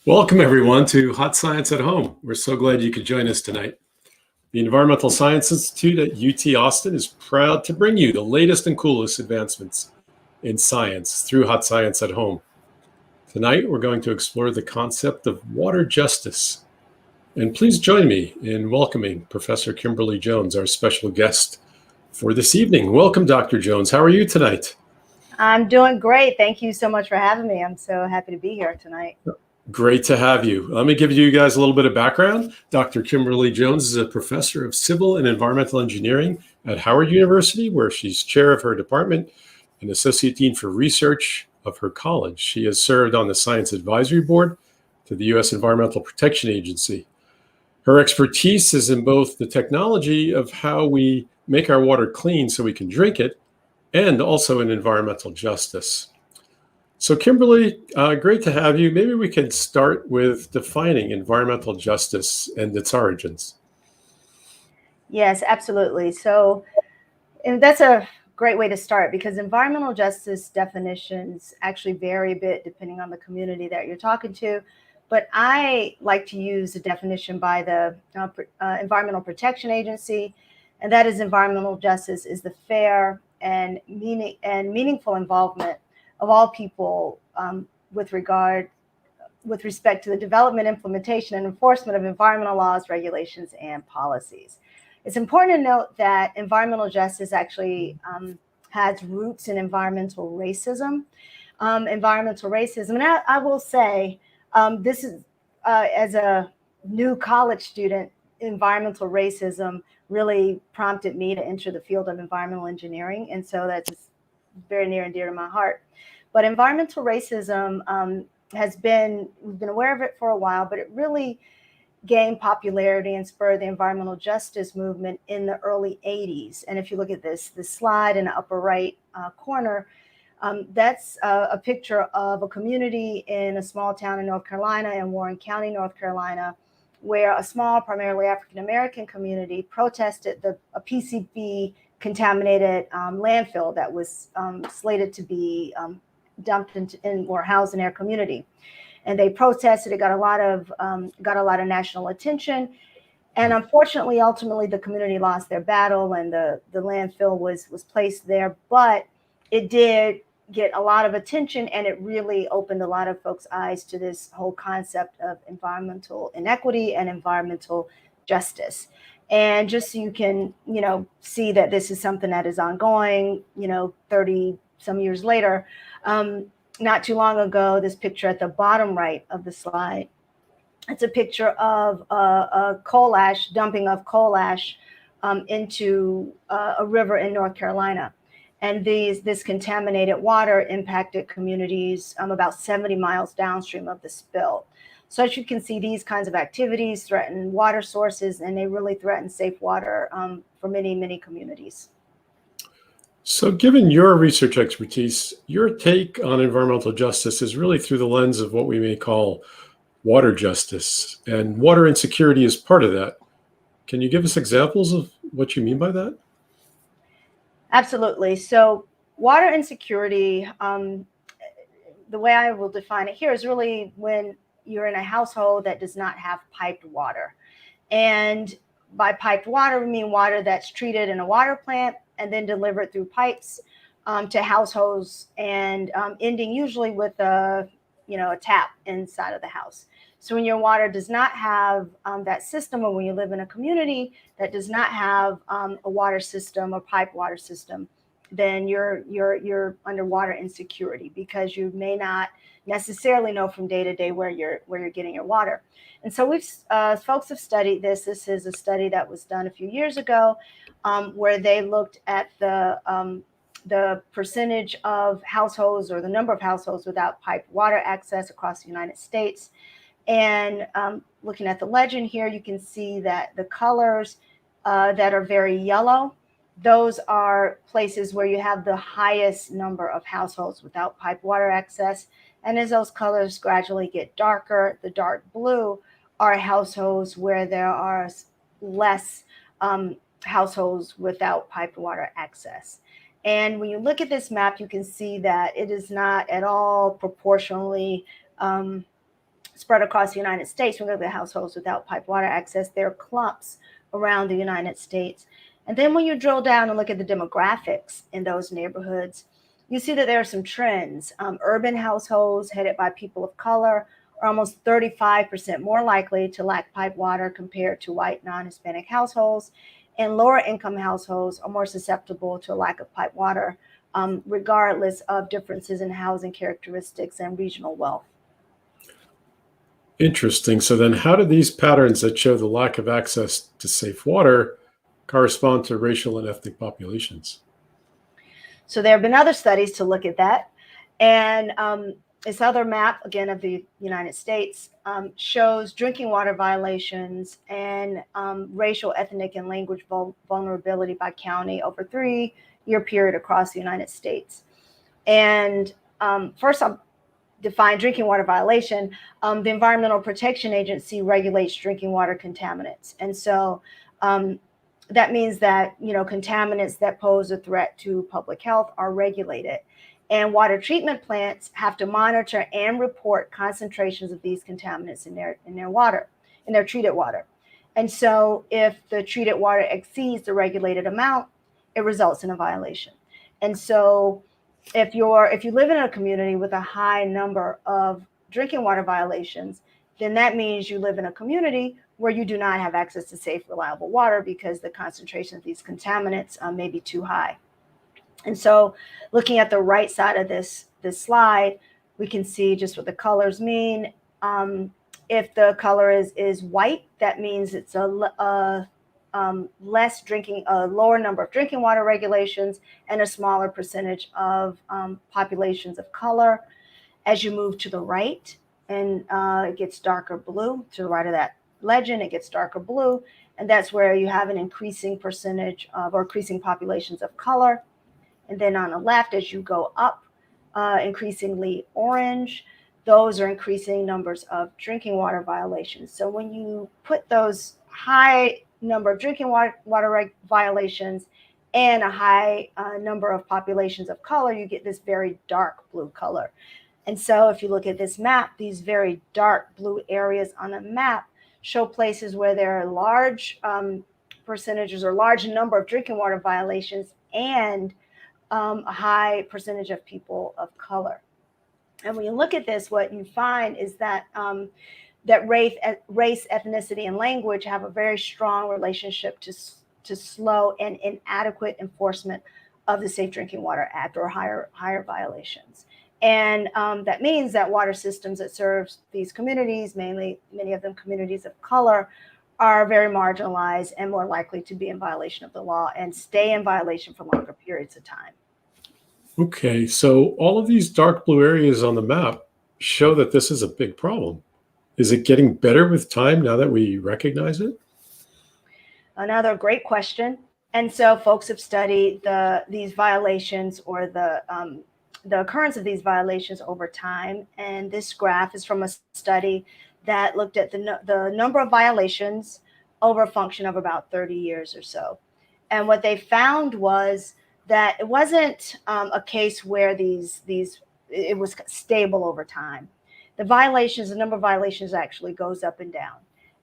Welcome, everyone, to Hot Science at Home. We're so glad you could join us tonight. The Environmental Science Institute at UT Austin is proud to bring you the latest and coolest advancements in science through Hot Science at Home. Tonight, we're going to explore the concept of water justice. And please join me in welcoming Professor Kimberly Jones, our special guest for this evening. Welcome, Dr. Jones. How are you tonight? I'm doing great. Thank you so much for having me. I'm so happy to be here tonight. Great to have you. Let me give you guys a little bit of background. Dr. Kimberly Jones is a professor of civil and environmental engineering at Howard University, where she's chair of her department and associate dean for research of her college. She has served on the Science Advisory Board to the U.S. Environmental Protection Agency. Her expertise is in both the technology of how we make our water clean so we can drink it, and also in environmental justice. So Kimberly, great to have you. Maybe we could start with defining environmental justice and its origins. Yes, absolutely. So and that's a great way to start because environmental justice definitions actually vary a bit depending on the community that you're talking to. But I like to use a definition by the Environmental Protection Agency, and that is environmental justice is the fair and meaningful involvement of all people with respect to the development, implementation, and enforcement of environmental laws, regulations, and policies. It's important to note that environmental justice actually has roots in environmental racism. And I will say, this is, as a new college student, environmental racism really prompted me to enter the field of environmental engineering. And so that's very near and dear to my heart. But environmental racism we've been aware of it for a while, but it really gained popularity and spurred the environmental justice movement in the early 80s. And if you look at this slide in the upper right corner, that's a picture of a community in a small town in North Carolina, in Warren County, North Carolina, where a small, primarily African-American community protested a PCB contaminated landfill that was slated to be dumped in or housed in their community. And they protested. It got a lot of national attention. And unfortunately, ultimately, the community lost their battle and the landfill was placed there. But it did get a lot of attention, and it really opened a lot of folks' eyes to this whole concept of environmental inequity and environmental justice. And just so you can, see that this is something that is ongoing, 30 some years later, not too long ago, this picture at the bottom right of the slide, it's a picture of a dumping of coal ash into a river in North Carolina. And this contaminated water impacted communities about 70 miles downstream of the spill. So as you can see, these kinds of activities threaten water sources, and they really threaten safe water for many, many communities. So given your research expertise, your take on environmental justice is really through the lens of what we may call water justice, and water insecurity is part of that. Can you give us examples of what you mean by that? Absolutely. So water insecurity, the way I will define it here is really when you're in a household that does not have piped water. And by piped water, we mean water that's treated in a water plant and then delivered through pipes to households, and ending usually with a tap inside of the house. So when your water does not have that system, or when you live in a community that does not have a water system or pipe water system, then you're under water insecurity because you may not necessarily know from day to day where you're getting your water. And so folks have studied this. This is a study that was done a few years ago, where they looked at the percentage of households, or the number of households without piped water access across the United States. And looking at the legend here, you can see that the colors that are very yellow, those are places where you have the highest number of households without piped water access. And as those colors gradually get darker, the dark blue are households where there are less households without piped water access. And when you look at this map, you can see that it is not at all proportionally spread across the United States. When we look at households without pipe water access, there are clumps around the United States. And then when you drill down and look at the demographics in those neighborhoods, you see that there are some trends. Urban households headed by people of color are almost 35% more likely to lack pipe water compared to white non-Hispanic households. And lower income households are more susceptible to a lack of pipe water, regardless of differences in housing characteristics and regional wealth. Interesting. So then how do these patterns that show the lack of access to safe water correspond to racial and ethnic populations? So there have been other studies to look at that. And this other map, again, of the United States, shows drinking water violations and racial, ethnic, and language vulnerability by county over a 3-year period across the United States. And first, I'll define drinking water violation. The Environmental Protection Agency regulates drinking water contaminants. And so that means that, contaminants that pose a threat to public health are regulated. And water treatment plants have to monitor and report concentrations of these contaminants in their water, in their treated water. And so if the treated water exceeds the regulated amount, it results in a violation. And so if you live in a community with a high number of drinking water violations, then that means you live in a community where you do not have access to safe, reliable water because the concentration of these contaminants may be too high. And so looking at the right side of this slide, we can see just what the colors mean. If the color is white, that means it's a lower number of drinking water regulations and a smaller percentage of populations of color. As you move to the right, and it gets darker blue, to the right of that legend, it gets darker blue, and that's where you have an increasing percentage of, or increasing populations of color. And then on the left, as you go up, increasingly orange, those are increasing numbers of drinking water violations. So when you put those high number of drinking water violations and a high number of populations of color, you get this very dark blue color. And so if you look at this map, these very dark blue areas on the map show places where there are large percentages or large number of drinking water violations and a high percentage of people of color. And when you look at this, what you find is that that race, ethnicity, and language have a very strong relationship to slow and inadequate enforcement of the Safe Drinking Water Act, or higher violations. And that means that water systems that serve these communities, many of them communities of color, are very marginalized and more likely to be in violation of the law and stay in violation for longer periods of time. Okay, so all of these dark blue areas on the map show that this is a big problem. Is it getting better with time now that we recognize it? Another great question. And so folks have studied these violations, or the occurrence of these violations over time. And this graph is from a study that looked at the number of violations over a function of about 30 years or so. And what they found was that it wasn't a case where it was stable over time. The number of violations actually goes up and down.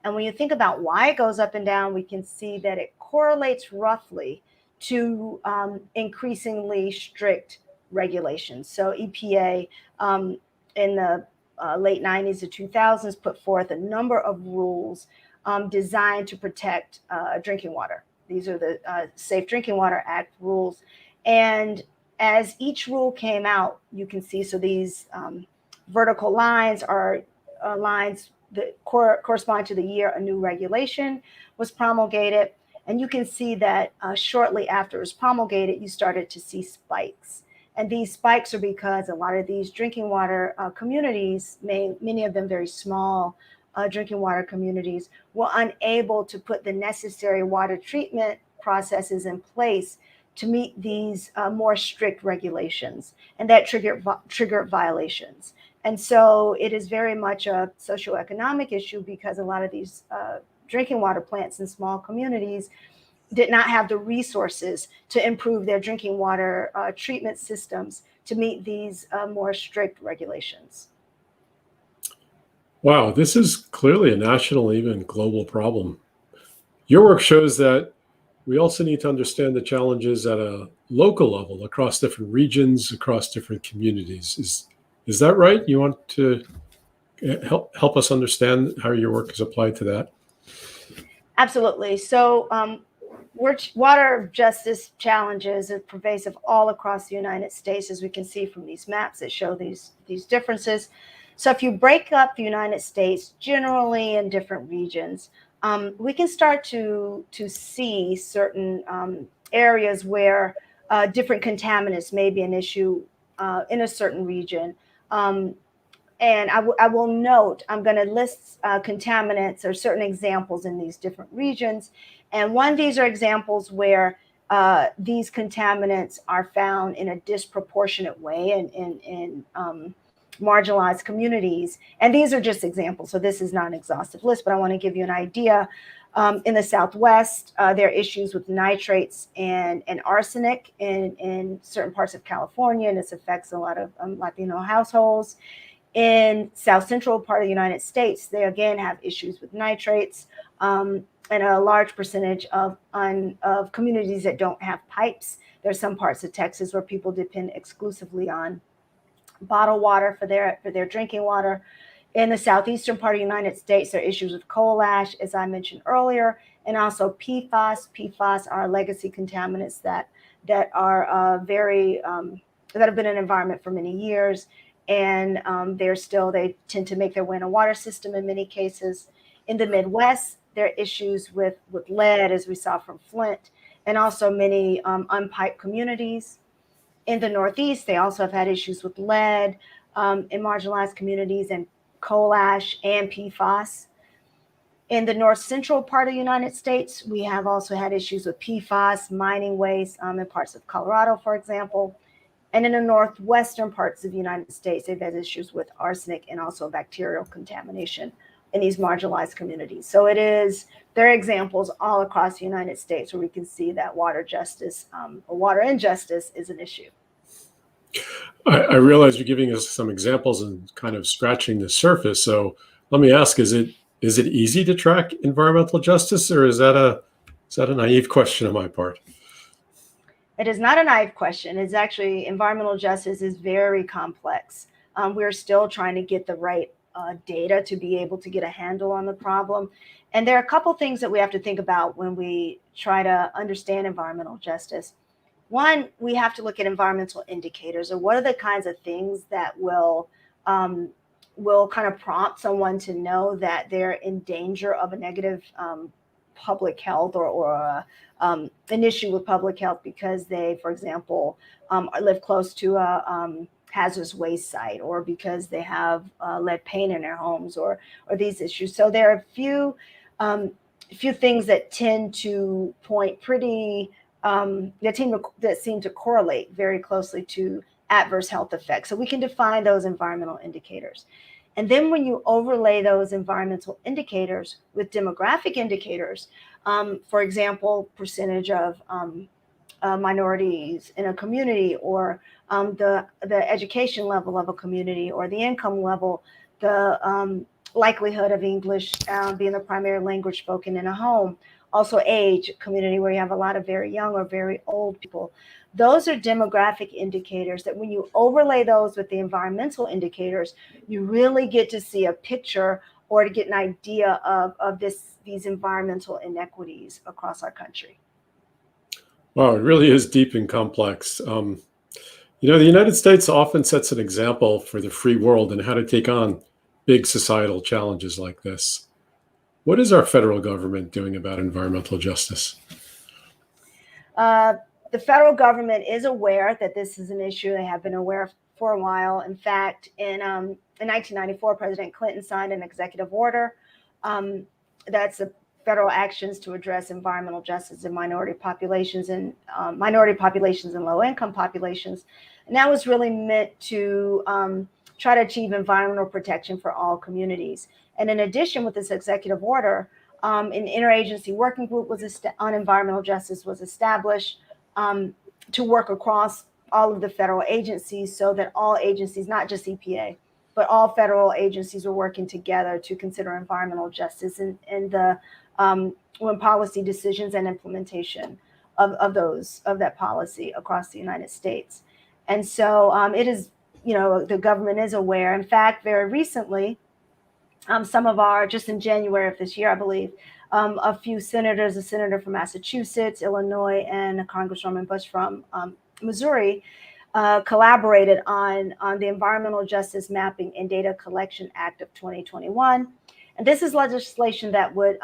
And when you think about why it goes up and down, we can see that it correlates roughly to increasingly strict regulations. So EPA in the late 90s to 2000s put forth a number of rules designed to protect drinking water. These are the Safe Drinking Water Act rules. And as each rule came out, you can see, so these vertical lines are lines that correspond to the year a new regulation was promulgated. And you can see that shortly after it was promulgated, you started to see spikes. And these spikes are because a lot of these drinking water communities, many of them very small drinking water communities, were unable to put the necessary water treatment processes in place to meet these more strict regulations, and that triggered violations. And so it is very much a socioeconomic issue, because a lot of these drinking water plants in small communities did not have the resources to improve their drinking water treatment systems to meet these more strict regulations. Wow, this is clearly a national, even global problem. Your work shows that we also need to understand the challenges at a local level across different regions, across different communities. Is that right? You want to help us understand how your work is applied to that? Absolutely. So, water justice challenges are pervasive all across the United States, as we can see from these maps that show these differences. So, if you break up the United States generally in different regions, we can start to see certain areas where different contaminants may be an issue in a certain region. Um, and I will note, I'm going to list contaminants or certain examples in these different regions. And one of these are examples where these contaminants are found in a disproportionate way in marginalized communities. And these are just examples. So this is not an exhaustive list, but I want to give you an idea. In the Southwest, there are issues with nitrates and arsenic in certain parts of California, and this affects a lot of Latino households. In South Central part of the United States, they again have issues with nitrates, and a large percentage of communities that don't have pipes. There's some parts of Texas where people depend exclusively on bottled water for their drinking water. In the southeastern part of the United States, there are issues with coal ash, as I mentioned earlier, and also PFAS. PFAS are legacy contaminants that are that have been in the environment for many years, and they tend to make their way in a water system in many cases. In the Midwest, there are issues with lead, as we saw from Flint, and also many unpiped communities. In the Northeast, they also have had issues with lead in marginalized communities, and coal ash and PFAS. In the north central part of the United States, we have also had issues with PFAS, mining waste in parts of Colorado, for example. And in the northwestern parts of the United States, they've had issues with arsenic and also bacterial contamination in these marginalized communities. So there are examples all across the United States where we can see that water justice or water injustice is an issue. I realize you're giving us some examples and kind of scratching the surface. So let me ask: is it easy to track environmental justice, or is that a naive question on my part? It is not a naive question. It's actually, environmental justice is very complex. We're still trying to get the right data to be able to get a handle on the problem. And there are a couple things that we have to think about when we try to understand environmental justice. One, we have to look at environmental indicators, or what are the kinds of things that will kind of prompt someone to know that they're in danger of a negative public health or an issue with public health because they, for example, live close to a hazardous waste site, or because they have lead paint in their homes, or these issues. So there are a few things that tend to point that seem to correlate very closely to adverse health effects. So we can define those environmental indicators. And then when you overlay those environmental indicators with demographic indicators, for example, percentage of minorities in a community, or the education level of a community, or the income level, the likelihood of English being the primary language spoken in a home, also age, community where you have a lot of very young or very old people. Those are demographic indicators that when you overlay those with the environmental indicators, you really get to see a picture, or to get an idea of these environmental inequities across our country. Wow, it really is deep and complex. The United States often sets an example for the free world in how to take on big societal challenges like this. What is our federal government doing about environmental justice? The federal government is aware that this is an issue. They have been aware for a while. In fact, in 1994, President Clinton signed an executive order that's the federal actions to address environmental justice in minority populations and low-income populations. And that was really meant to try to achieve environmental protection for all communities. And in addition, with this executive order, an interagency working group on environmental justice was established to work across all of the federal agencies, so that all agencies, not just EPA, but all federal agencies are working together to consider environmental justice in the when policy decisions and implementation of that policy across the United States. And so it is, the government is aware. In fact, very recently, some of just in January of this year, I believe, a few senators, a senator from Massachusetts, Illinois, and a Congresswoman Bush from Missouri, collaborated on the Environmental Justice Mapping and Data Collection Act of 2021. And this is legislation that would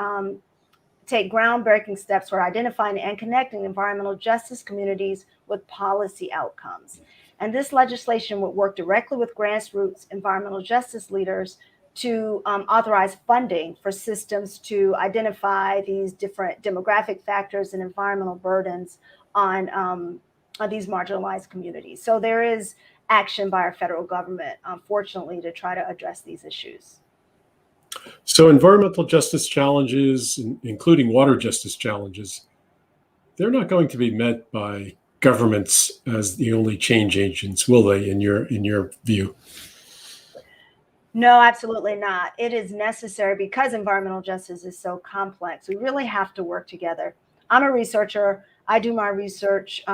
take groundbreaking steps for identifying and connecting environmental justice communities with policy outcomes. And this legislation would work directly with grassroots environmental justice leaders to authorize funding for systems to identify these different demographic factors and environmental burdens on these marginalized communities. So there is action by our federal government, unfortunately, to try to address these issues. So environmental justice challenges, including water justice challenges, they're not going to be met by governments as the only change agents, will they, in your view? No, absolutely not. It is necessary because environmental justice is so complex. We really have to work together. I'm a researcher. I do my research,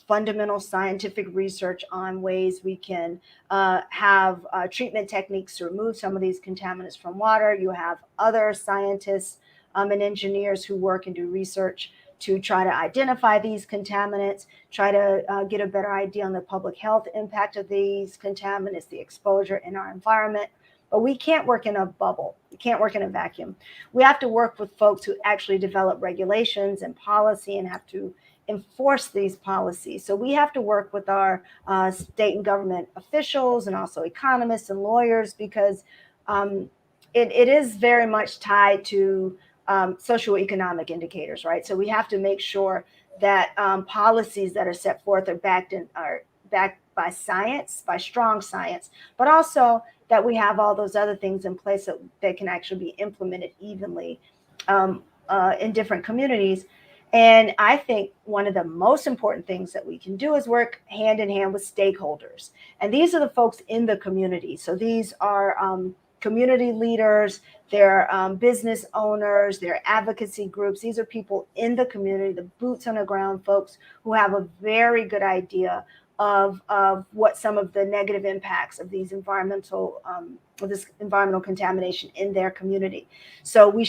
fundamental scientific research on ways we can have treatment techniques to remove some of these contaminants from water. You have other scientists and engineers who work and do research to try to identify these contaminants, try to get a better idea on the public health impact of these contaminants, the exposure in our environment. But we can't work in a bubble. We can't work in a vacuum. We have to work with folks who actually develop regulations and policy and have to enforce these policies. So we have to work with our state and government officials and also economists and lawyers, because it is very much tied to socioeconomic indicators, right? So we have to make sure that policies that are set forth are backed by science, by strong science, but also that we have all those other things in place that they can actually be implemented evenly in different communities. And I think one of the most important things that we can do is work hand in hand with stakeholders. And these are the folks in the community. So these are community leaders, they're business owners, they're advocacy groups. These are people in the community, the boots on the ground folks who have a very good idea of what some of the negative impacts of these environmental contamination in their community. So we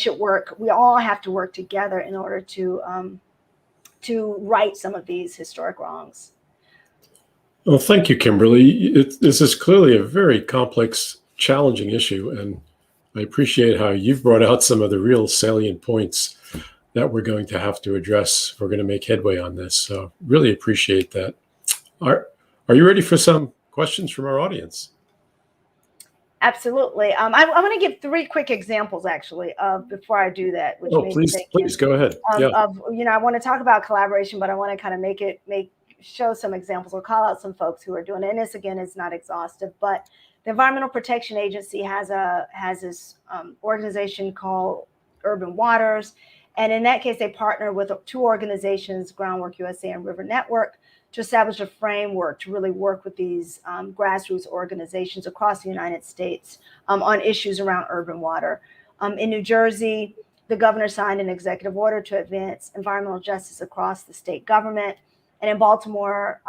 all have to work together in order to right some of these historic wrongs. Well, thank you, Kimberly. This is clearly a very complex, challenging issue, and I appreciate how you've brought out some of the real salient points that we're going to have to address if we're going to make headway on this. So really appreciate that. Are you ready for some questions from our audience? Absolutely. I want to give 3 quick examples, actually, before I do that. Which please go ahead. I want to talk about collaboration, but I want to kind of show some examples or call out some folks who are doing it. And this, again, is not exhaustive, but the Environmental Protection Agency has this organization called Urban Waters. And in that case, they partner with 2 organizations, Groundwork USA and River Network, to establish a framework to really work with these grassroots organizations across the United States on issues around urban water. In New Jersey, the governor signed an executive order to advance environmental justice across the state government. And in Baltimore,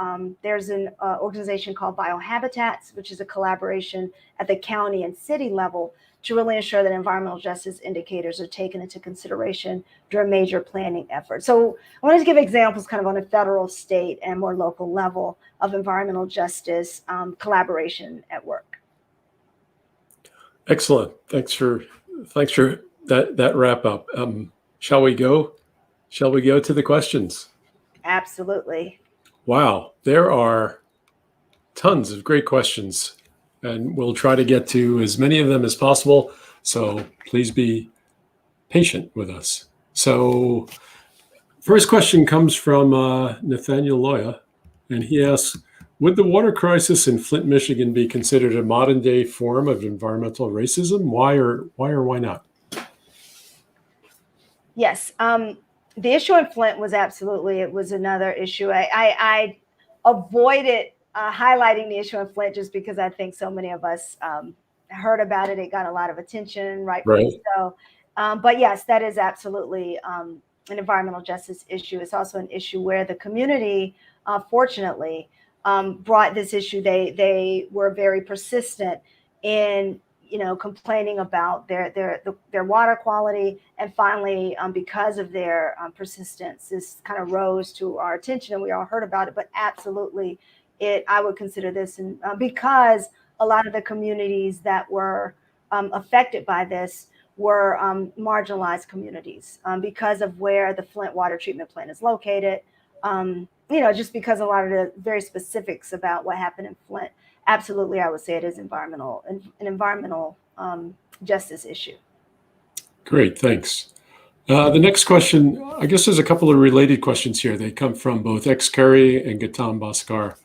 there's an organization called Biohabitats, which is a collaboration at the county and city level to really ensure that environmental justice indicators are taken into consideration during major planning efforts. So I wanted to give examples kind of on a federal, state, and more local level of environmental justice collaboration at work. Excellent. Thanks for that wrap up. Shall we go to the questions? Absolutely. Wow, there are tons of great questions, and we'll try to get to as many of them as possible. So please be patient with us. So first question comes from Nathaniel Loya, and he asks, would the water crisis in Flint, Michigan be considered a modern day form of environmental racism? Why or why not? Yes. The issue in Flint was it was another issue. I avoided highlighting the issue in Flint just because I think so many of us heard about it. It got a lot of attention, rightfully Right. so. But yes, that is absolutely an environmental justice issue. It's also an issue where the community, fortunately, brought this issue. They were very persistent in complaining about their water quality, and finally, because of their persistence, this kind of rose to our attention, and we all heard about it. But absolutely, I would consider this, and because a lot of the communities that were affected by this were marginalized communities because of where the Flint water treatment plant is located. Just because a lot of the very specifics about what happened in Flint. Absolutely, I would say it is an environmental justice issue. Great, thanks. The next question, I guess there's a couple of related questions here. They come from both X-Curry and Gautam Bhaskar.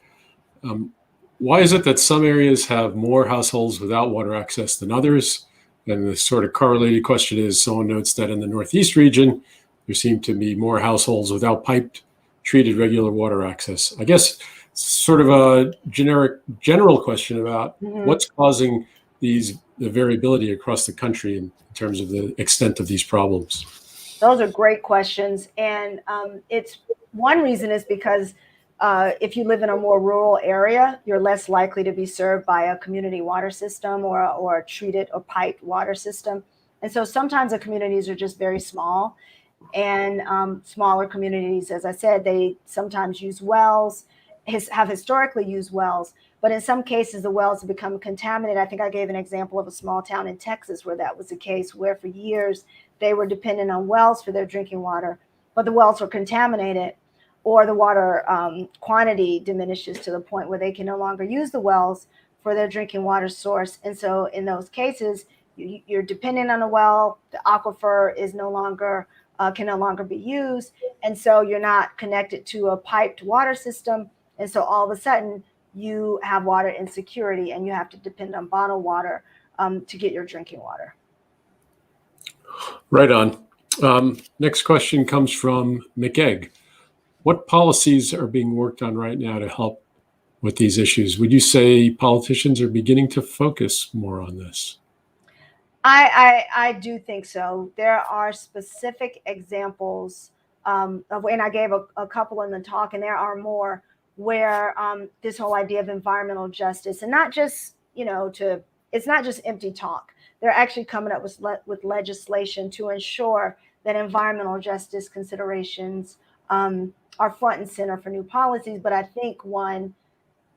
Why is it that some areas have more households without water access than others? And the sort of correlated question is, someone notes that in the Northeast region, there seem to be more households without piped, treated regular water access. I guess sort of a general question about what's causing the variability across the country in terms of the extent of these problems. Those are great questions. And it's one reason is because if you live in a more rural area, you're less likely to be served by a community water system or a treated or piped water system. And so sometimes the communities are just very small, and smaller communities, as I said, they sometimes use wells, have historically used wells, but in some cases the wells have become contaminated. I think I gave an example of a small town in Texas where that was the case, where for years they were dependent on wells for their drinking water, but the wells were contaminated, or the water quantity diminishes to the point where they can no longer use the wells for their drinking water source. And so in those cases, you're dependent on a well, the aquifer is can no longer be used, and so you're not connected to a piped water system. And so all of a sudden you have water insecurity, and you have to depend on bottled water to get your drinking water. Right on. Next question comes from McEgg. What policies are being worked on right now to help with these issues? Would you say politicians are beginning to focus more on this? I do think so. There are specific examples of, and I gave a couple in the talk, and there are more, where this whole idea of environmental justice, and not just, it's not just empty talk. They're actually coming up with legislation to ensure that environmental justice considerations are front and center for new policies. But I think one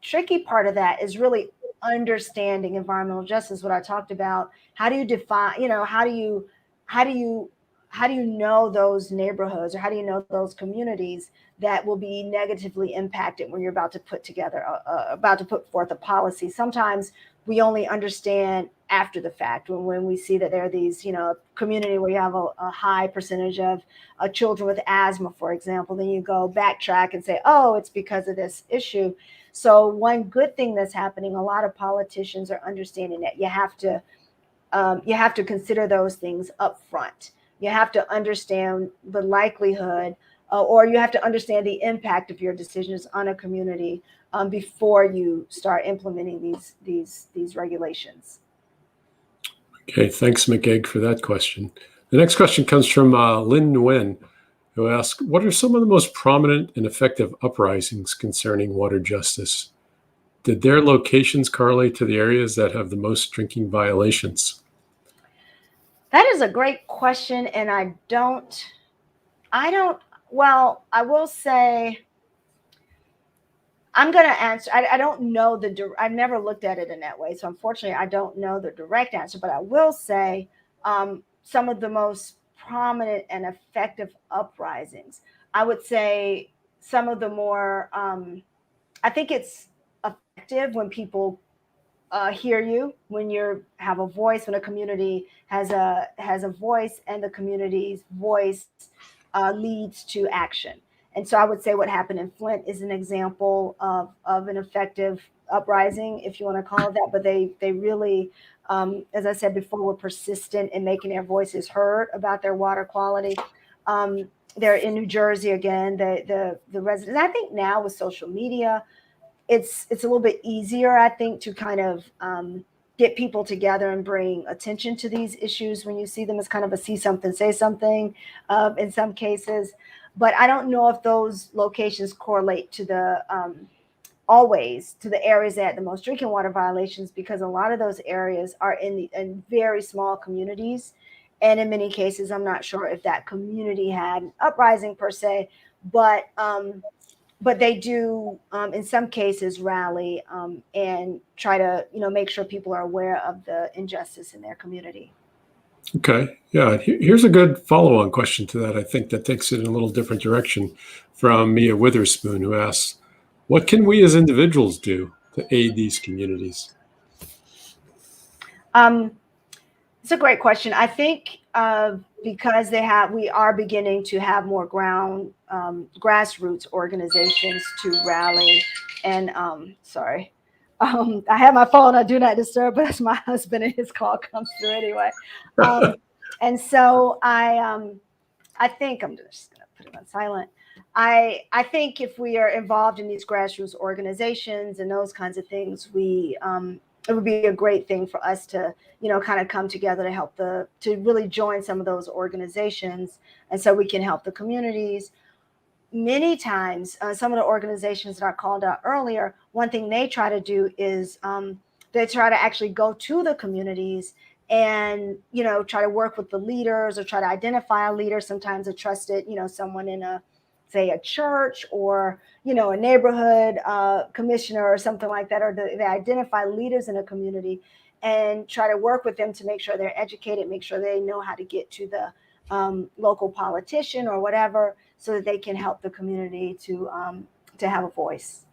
tricky part of that is really understanding environmental justice, what I talked about. How do you define, how do you know those neighborhoods, or how do you know those communities that will be negatively impacted when you're about to put forth a policy? Sometimes we only understand after the fact, when we see that there are these, community where you have a high percentage of children with asthma, for example, then you go backtrack and say, oh, it's because of this issue. So one good thing that's happening, a lot of politicians are understanding that you have to consider those things up front. You have to understand the likelihood, or you have to understand the impact of your decisions on a community before you start implementing these regulations. Okay, thanks, McEgg, for that question. The next question comes from Lynn Nguyen, who asks, what are some of the most prominent and effective uprisings concerning water justice? Did their locations correlate to the areas that have the most drinking violations? That is a great question, and I will say, I'm going to answer. I don't know I've never looked at it in that way. So unfortunately, I don't know the direct answer, but I will say some of the most prominent and effective uprisings. I would say some of the more, I think it's effective when people hear you, when you have a voice, when a community has a voice, and the community's voice leads to action. And so I would say what happened in Flint is an example of an effective uprising, if you want to call it that. But they really, as I said before, were persistent in making their voices heard about their water quality. They're in New Jersey again, the residents. I think now with social media, it's a little bit easier, I think, to kind of get people together and bring attention to these issues when you see them as kind of a see something, say something in some cases. But I don't know if those locations correlate to the always to the areas that had the most drinking water violations, because a lot of those areas are in very small communities. And in many cases, I'm not sure if that community had an uprising per se, but they do, in some cases, rally and try to, make sure people are aware of the injustice in their community. Okay. Yeah. Here's a good follow-on question to that. I think that takes it in a little different direction from R Witherspoon, who asks, what can we as individuals do to aid these communities? It's a great question. I think because we are beginning to have more grassroots organizations to rally. And sorry, I have my phone on do not disturb, but it's my husband and his call comes through anyway. And so I think I'm just going to put it on silent. I think if we are involved in these grassroots organizations and those kinds of things, it would be a great thing for us to, kind of come together to help to really join some of those organizations. And so we can help the communities. Many times, some of the organizations that I called out earlier, one thing they try to do is they try to actually go to the communities and, try to work with the leaders or try to identify a leader, sometimes a trusted, someone in say a church or, a neighborhood commissioner or something like that, or they identify leaders in a community and try to work with them to make sure they're educated, make sure they know how to get to the local politician or whatever, so that they can help the community to have a voice.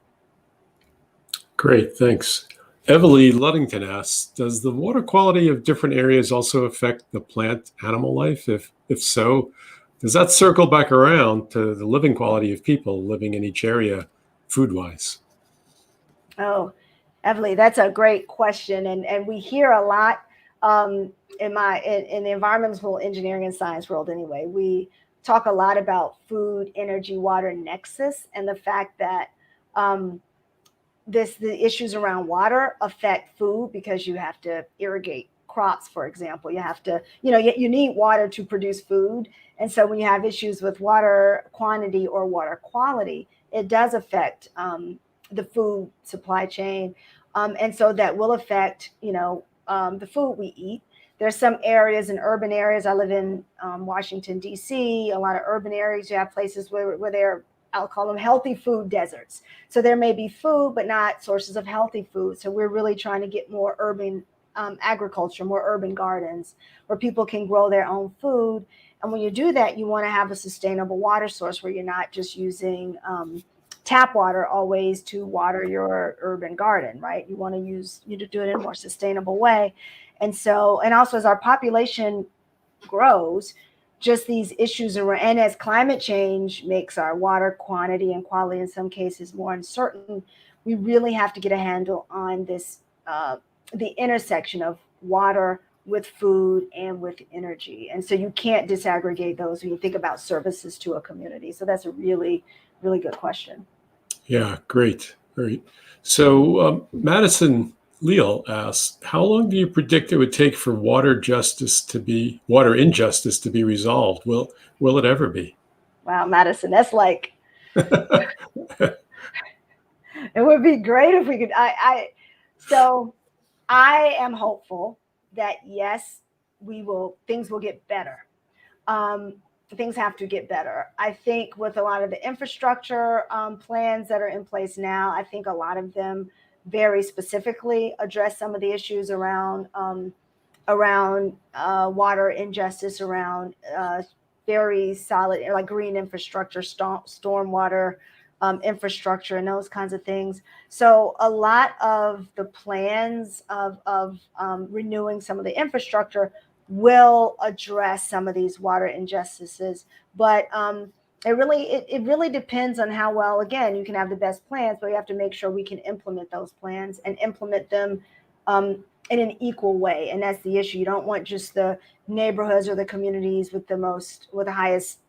Great, thanks. Everly Ludington asks, does the water quality of different areas also affect the plant animal life? If so, does that circle back around to the living quality of people living in each area food-wise? Oh, Everly, that's a great question. And we hear a lot in the environmental engineering and science world anyway. We talk a lot about food, energy, water nexus, and the fact that the issues around water affect food because you have to irrigate crops, for example. You have to, you need water to produce food. And so when you have issues with water quantity or water quality, it does affect the food supply chain. And so that will affect, the food we eat. There's some areas in urban areas. I live in Washington, D.C., a lot of urban areas. You have places where they're, I'll call them healthy food deserts. So there may be food, but not sources of healthy food. So we're really trying to get more urban agriculture, more urban gardens where people can grow their own food. And when you do that, you want to have a sustainable water source where you're not just using tap water always to water your urban garden, right? You want to do it in a more sustainable way. And so, and also as our population grows, just these issues around, and as climate change makes our water quantity and quality in some cases more uncertain, we really have to get a handle on this, the intersection of water with food and with energy. And so you can't disaggregate those when you think about services to a community. So that's a really, really good question. Yeah, great. Great. So Madison Leal asks, how long do you predict it would take for water injustice to be resolved? Will it ever be? Wow, Madison, that's like, it would be great if we could. So I am hopeful that yes, things will get better. Things have to get better. I think with a lot of the infrastructure plans that are in place now, I think a lot of them very specifically address some of the issues around water injustice, around very solid, like green infrastructure, stormwater infrastructure, and those kinds of things. So a lot of the plans of renewing some of the infrastructure will address some of these water injustices, but it really depends on how well. Again, you can have the best plans, but you have to make sure we can implement those plans and implement them in an equal way. And that's the issue. You don't want just the neighborhoods or the communities with the highest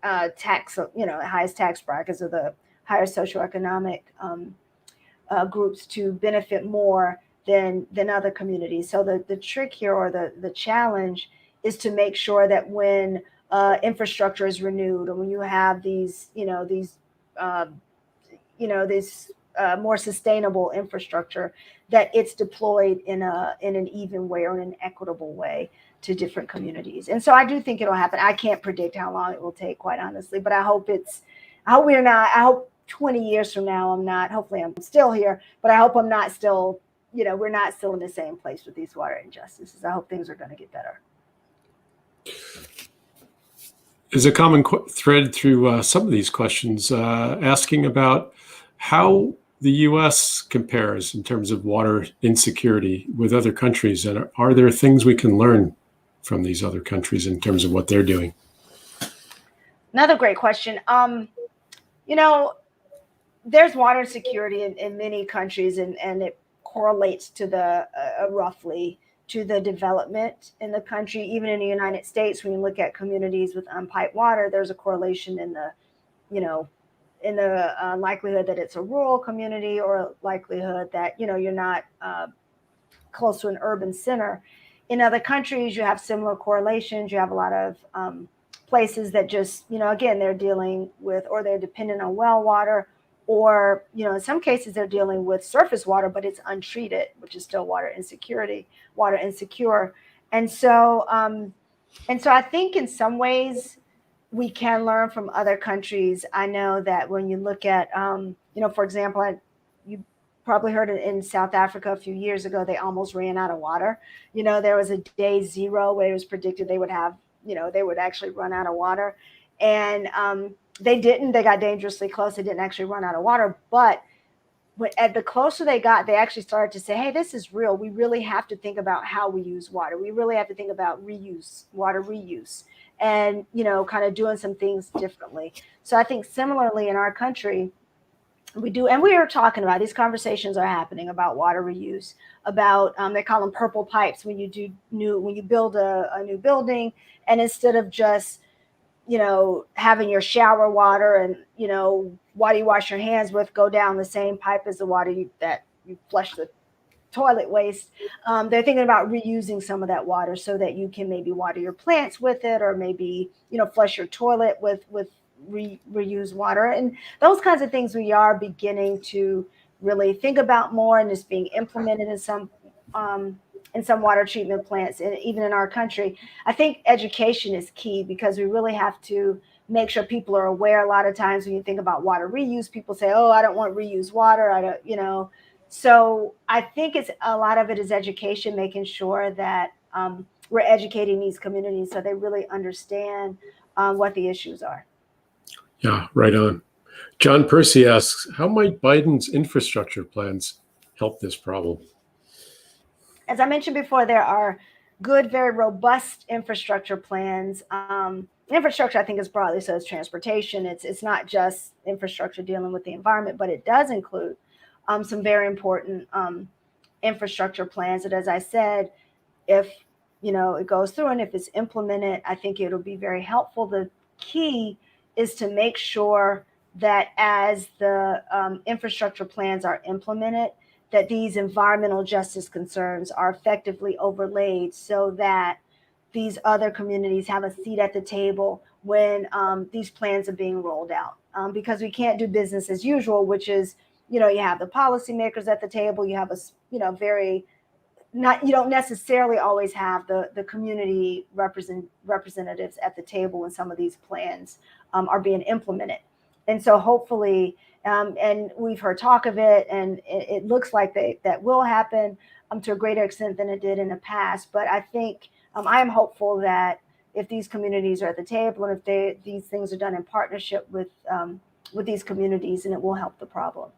highest tax brackets or the higher socioeconomic groups to benefit more than other communities. So the trick here, or the challenge, is to make sure that when infrastructure is renewed, or when you have these more sustainable infrastructure, that it's deployed in an even way, or in an equitable way, to different communities. And so I do think it'll happen. I can't predict how long it will take, quite honestly, but I hope 20 years from now, hopefully I'm still here, but I hope I'm not still, we're not still in the same place with these water injustices. I hope things are going to get better. There's a common thread through some of these questions asking about how the U.S. compares in terms of water insecurity with other countries, and are there things we can learn from these other countries in terms of what they're doing? Another great question. There's water insecurity in many countries, and it correlates to roughly to the development in the country. Even in the United States, when you look at communities with unpiped water, there's a correlation in the likelihood that it's a rural community, or a likelihood that you're not close to an urban center. In other countries, you have similar correlations. You have a lot of places that just, again, they're dealing with, or they're dependent on well water, or, in some cases they're dealing with surface water, but it's untreated, which is still water insecure. And so I think in some ways we can learn from other countries. I know that when you look at, for example, you probably heard it in South Africa a few years ago, they almost ran out of water. There was a day zero where it was predicted they would actually run out of water. And they didn't. They got dangerously close. They didn't actually run out of water. But at the closer they got, they actually started to say, hey, this is real. We really have to think about how we use water. We really have to think about water reuse, and, kind of doing some things differently. So I think similarly in our country, we do, and we are talking about, these conversations are happening about water reuse, about they call them purple pipes when you build a new building, and instead of just having your shower water and water you wash your hands with go down the same pipe as the water that you flush the toilet waste, they're thinking about reusing some of that water so that you can maybe water your plants with it, or maybe flush your toilet with reuse water. And those kinds of things we are beginning to really think about more, and it's being implemented in some water treatment plants, and even in our country. I think education is key, because we really have to make sure people are aware. A lot of times when you think about water reuse, people say, oh, I don't want reused water. I don't, So I think a lot of it is education, making sure that we're educating these communities so they really understand what the issues are. Yeah, right on. John Percy asks, how might Biden's infrastructure plans help this problem? As I mentioned before, there are good, very robust infrastructure plans. Infrastructure, I think, is broadly, so it's transportation. It's not just infrastructure dealing with the environment, but it does include some very important infrastructure plans that, as I said, if it goes through and if it's implemented, I think it'll be very helpful. The key is to make sure that as the infrastructure plans are implemented, that these environmental justice concerns are effectively overlaid, so that these other communities have a seat at the table when these plans are being rolled out. Because we can't do business as usual, which is, you have the policymakers at the table, you have you don't necessarily always have the community representatives at the table when some of these plans are being implemented. And so hopefully, and we've heard talk of it, and it looks like that will happen to a greater extent than it did in the past. But I think I am hopeful that if these communities are at the table, and if these things are done in partnership with these communities, and it will help the problem.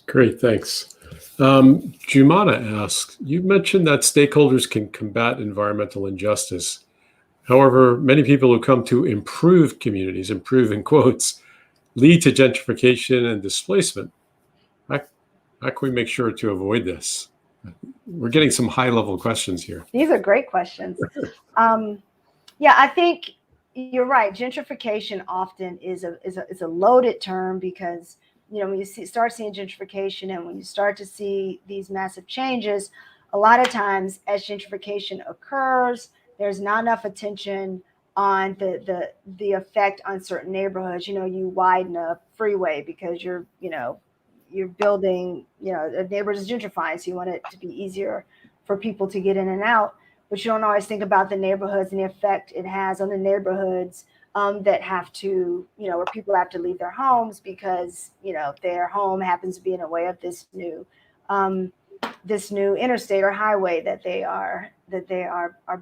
Great, thanks. Jumana asks, you mentioned that stakeholders can combat environmental injustice. However, many people who come to improve communities, improve in quotes, lead to gentrification and displacement. How can we make sure to avoid this? We're getting some high-level questions here. These are great questions. Yeah, I think you're right. Gentrification often is a loaded term, because when you start seeing gentrification and when you start to see these massive changes, a lot of times as gentrification occurs, there's not enough attention on the effect on certain neighborhoods. You widen a freeway because you're building, a neighborhood is gentrifying, so you want it to be easier for people to get in and out. But you don't always think about the neighborhoods and the effect it has on the neighborhoods that have to, where people have to leave their homes because, their home happens to be in the way of this new interstate or highway that they are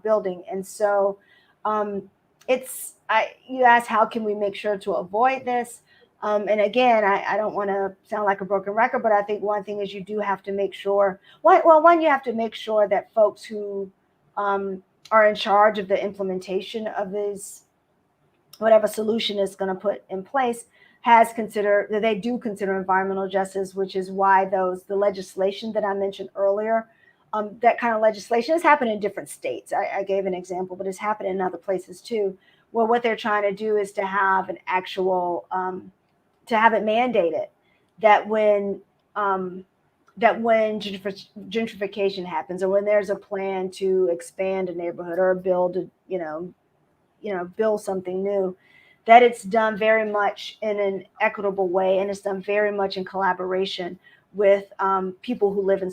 building. And so you ask, how can we make sure to avoid this? And again, I don't want to sound like a broken record, but I think one thing is you do have to make sure, you have to make sure that folks who are in charge of the implementation of this, whatever solution is going to put in place, they do consider environmental justice, which is why the legislation that I mentioned earlier, that kind of legislation has happened in different states. I gave an example, but it's happened in other places too, where what they're trying to do is to have an actual, to have it mandated that when gentrification happens, or when there's a plan to expand a neighborhood or build build something new, that it's done very much in an equitable way, and it's done very much in collaboration with people who live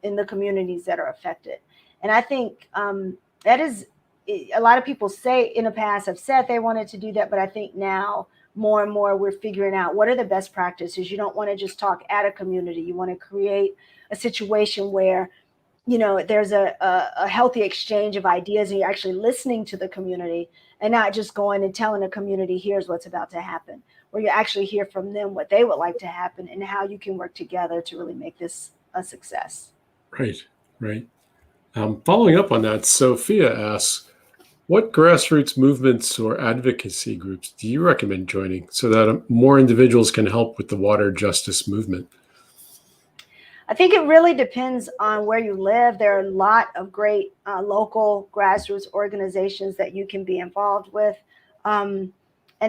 in the communities that are affected. And I think that is, a lot of people say in the past have said they wanted to do that, but I think now more and more we're figuring out what are the best practices. You don't want to just talk at a community. You want to create a situation where there's a healthy exchange of ideas, and you're actually listening to the community and not just going and telling the community, here's what's about to happen, where you actually hear from them what they would like to happen and how you can work together to really make this a success. Right. Following up on that, Sophia asks, what grassroots movements or advocacy groups do you recommend joining so that more individuals can help with the water justice movement? I think it really depends on where you live. There are a lot of great local grassroots organizations that you can be involved with. And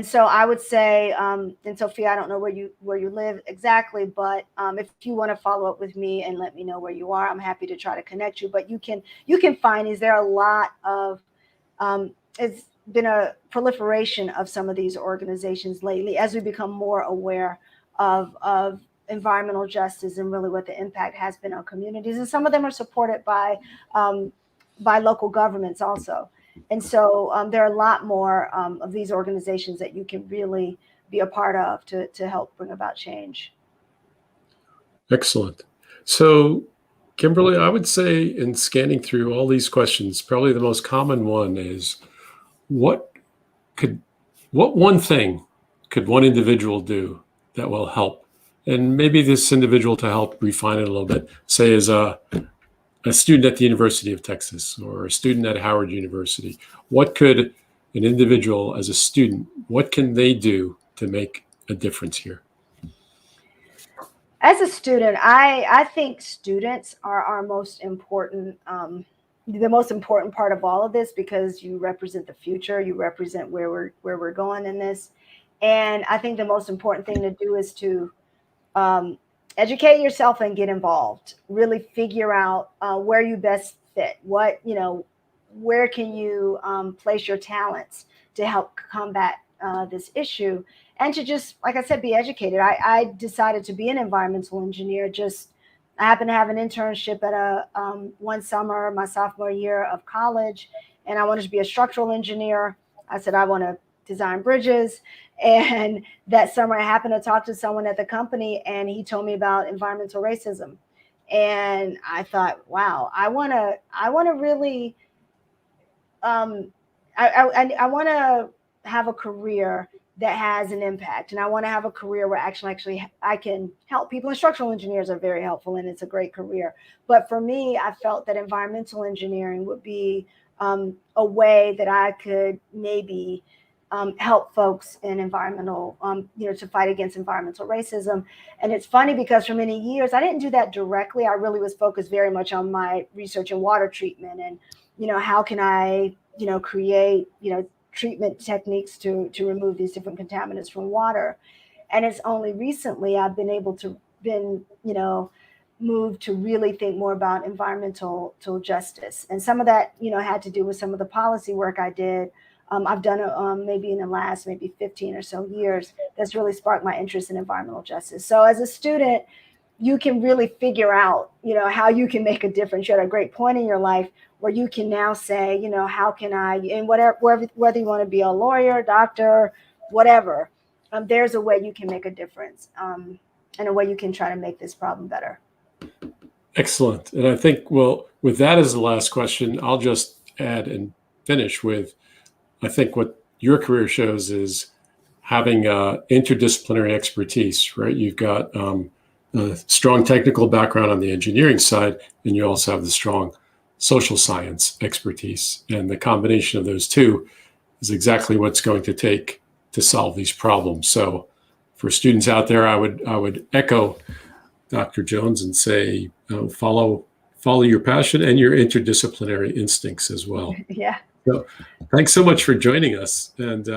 so I would say, and Sophia, I don't know where you live exactly, but if you want to follow up with me and let me know where you are, I'm happy to try to connect you. But you can find these. There are a lot of, it's been a proliferation of some of these organizations lately as we become more aware of environmental justice and really what the impact has been on communities. And some of them are supported by local governments also. And so there are a lot more of these organizations that you can really be a part of to help bring about change. Excellent. So, Kimberly, I would say in scanning through all these questions, probably the most common one is, what one thing could one individual do that will help? And maybe this individual, to help refine it a little bit, say is a student at the University of Texas or a student at Howard University. What could an individual as a student, what can they do to make a difference here? As a student, I think students are our most important, the most important part of all of this, because you represent the future, you represent where we're going in this. And I think the most important thing to do is to educate yourself and get involved. Really figure out where you best fit. Where can you place your talents to help combat this issue, and to just, like I said, be educated. I decided to be an environmental engineer. I happened to have an internship at one summer, my sophomore year of college, and I wanted to be a structural engineer. I said, I want to design bridges. And that summer I happened to talk to someone at the company, and he told me about environmental racism. And I thought, wow, I want to really, I want to have a career that has an impact. And I want to have a career where actually I can help people. And structural engineers are very helpful, and it's a great career. But for me, I felt that environmental engineering would be a way that I could maybe help folks in environmental, to fight against environmental racism. And it's funny because for many years, I didn't do that directly. I really was focused very much on my research in water treatment and, how can I, create, treatment techniques to remove these different contaminants from water. And it's only recently I've been able to moved to really think more about environmental justice. And some of that, had to do with some of the policy work I did. I've done it maybe in the last 15 or so years. That's really sparked my interest in environmental justice. So as a student, you can really figure out, how you can make a difference. You're at a great point in your life where you can now say, how can I, and whether you want to be a lawyer, doctor, whatever, there's a way you can make a difference, and a way you can try to make this problem better. Excellent. And I think, well, with that as the last question, I'll just add and finish with, I think what your career shows is having interdisciplinary expertise, right? You've got a strong technical background on the engineering side, and you also have the strong social science expertise. And the combination of those two is exactly what's going to take to solve these problems. So for students out there, I would echo Dr. Jones and say, follow your passion and your interdisciplinary instincts as well. Yeah. So thanks so much for joining us. And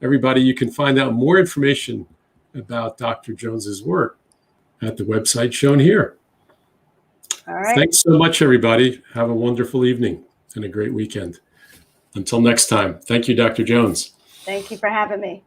everybody, you can find out more information about Dr. Jones's work at the website shown here. All right. Thanks so much, everybody. Have a wonderful evening and a great weekend. Until next time. Thank you, Dr. Jones. Thank you for having me.